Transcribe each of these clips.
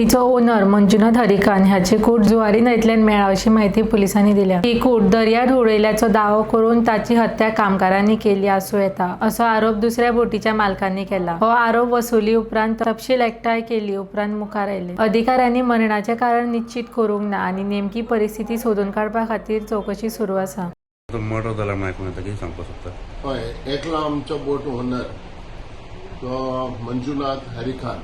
बोटीचो owner Manjunath हरिखान ह्याची कूट जुवारी न्हंयतल्यान मेळ्ळा अशी माहिती पुलिसांनी दिल्या। ही कूट दर्यांत उडयल्याचो दावो करून ताची हत्या कामगारांनी केली आसूं येता असो आरोप दुसऱ्या बोटीच्या मालकांनी केला। हो आरोप वसुली उपरांत तपशील एकठांय केली उपरांत मुखार आयले। अधिकाऱ्यांनी मरणाचें कारण निश्चित करूंक ना आनी नेमकी परिस्थिती सोदून काडपा खातीर चौकशी सुरू आसा। मर्डर जाला म्हण कितें सांगपाक सोदता? हय, एकलो आमचो बोट ओनर तो मंजुनाथ हरिखान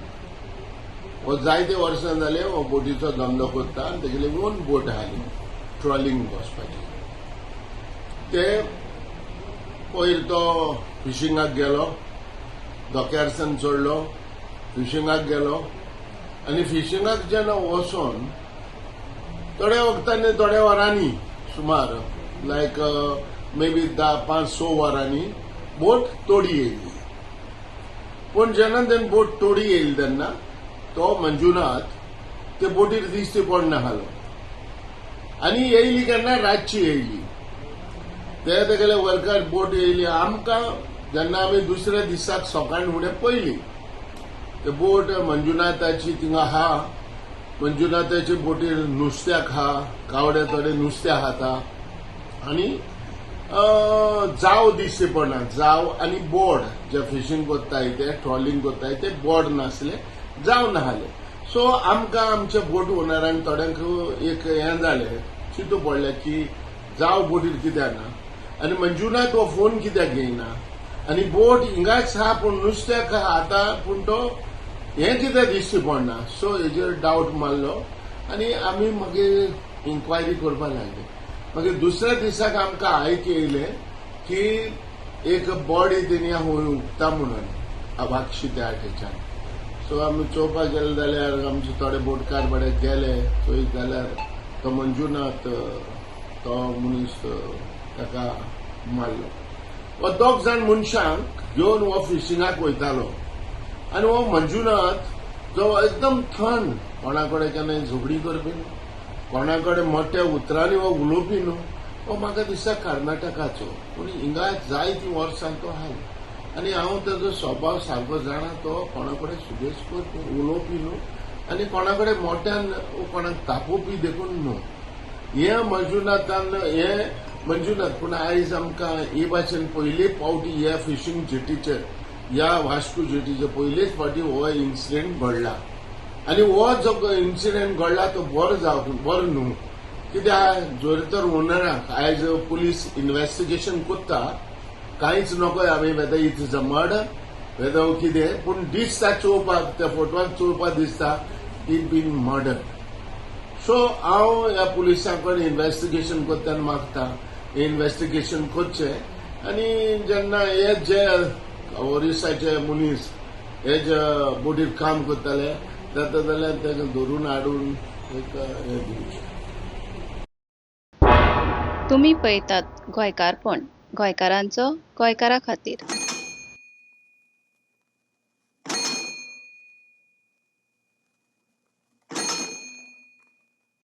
हो जायते वर्सां जाले हो बोटीचो धंदो करता आनी तेगेली ओन बोट आहाली ट्रॉलिंग वचपाची। ते पयर तो फिशिंगाक गेलो, धोक्यारसान चडलो, फिशिंगाक गेलो आनी फिशिंगाक जेन्ना वचोन थोड्या वखतांनी थोड्या वरांनी सुमार लायक मे बी 5-6 वरांनी बोट तोडी येयली। पूण जेन्ना तेन बोट तोडी येयली तेन्ना तो मंजुनाथ ते बोटीर दिश्टी पडनाहलो आनी येयली केन्ना रातची येयली। तेगेले वर्कार बोट येयली आमकां जेन्ना आमी दुसऱ्या दिसाक सकाळीं फुडें पयली ते बोट मंजुनाथाची थिंगा आहा। मंजुनाथाचे बोटीर नुस्त्याक आहा, कावडे थोडे नुस्तें खाता आनी जाव दिश्टी पडना। जाव आनी बोर्ड जे फिशिंग कोत्ताय ते ट्रॉलिंग कोत्ताय ते बोर्ड नासले, जाव नाहले। सो आमकां आमच्या बोट ओनरान थोड्यांक एक हें जालें, चिंतू पडलें की जाव बोटीर कित्याक ना आनी मंजुनाथ हो फोन कित्याक घेयना आनी बोट हिंगाच आहा पूण नुस्त्याक खाता पूण तो हें कित्याक दिश्टी पडना। सो हेजेर डावट मारलो आनी आमी मागीर इन्क्वायरी करपाक लागले। मागीर दुसऱ्या दिसाक आमकां आयक येयलें की एक बॉडी तेणी हूंय उक्ता म्हणून अभाक्षी त्या आटेच्यान। सो आमी चोवपाक गेले जाल्यार आमचे थोडे बोटकार बडे गेले चोयत जाल्यार तो मंजुनाथ तो मनीस ताका मारलो। हो 2 जाण मनशांक घेवन हो फिशिंगाक वयतालो आनी हो मंजुनाथ जो एकदम थंड, कोणा कडेन केन्नाय झगडी करपी न्हू, कोणा कडेन मोठ्या उतरांनी हो उलोवपी न्हू। हो म्हाका दिसता कर्नाटकाचो पूण हिंगा जायतीं वर्सां तो आहा आनी हांव ताजो स्वभाव सारको जाणा। तो कोणा कडेन सुबेज करपी उलोवपी न्हू आनी कोणा कडेन मोठ्यान कोणाक तापोवपी देखून न्हू। हे मंजुनाथ पूण आयज आमकां हे भाशेन पयले फावटी ह्या फिशिंग जेटीचेर ह्या वास्को जेटीचेर पयलेच फावटी हो इन्सिडेंट घडला आनी हो जो इन्सिडेंट घडला तो बरो न्हू। कित्याक जर तर ओनराक आयज पुलीस इन्व्हेस्टिगेशन कोत्ता, कांयच नकोय आमी whether it is a murder whether कितें, पूण दिसता चोवपाक त्या फोटवाक चोवपाक दिसता इट बीन मर्डर। सो हांव ह्या पुलिसां कडेन इन्व्हेस्टिगेशन कोत्ताना मागता इन्व्हेस्टिगेशन करचें आनी जेन्ना हे जे ओरिसाचे मनीस हे जे बोटीर काम करताले जाता जाल्यार ताका धरून हाडून एक हें दिवचें। तुम्ही पळयतात गोंयकारपण, गोंयकारांचो गोंयकारा खातीर।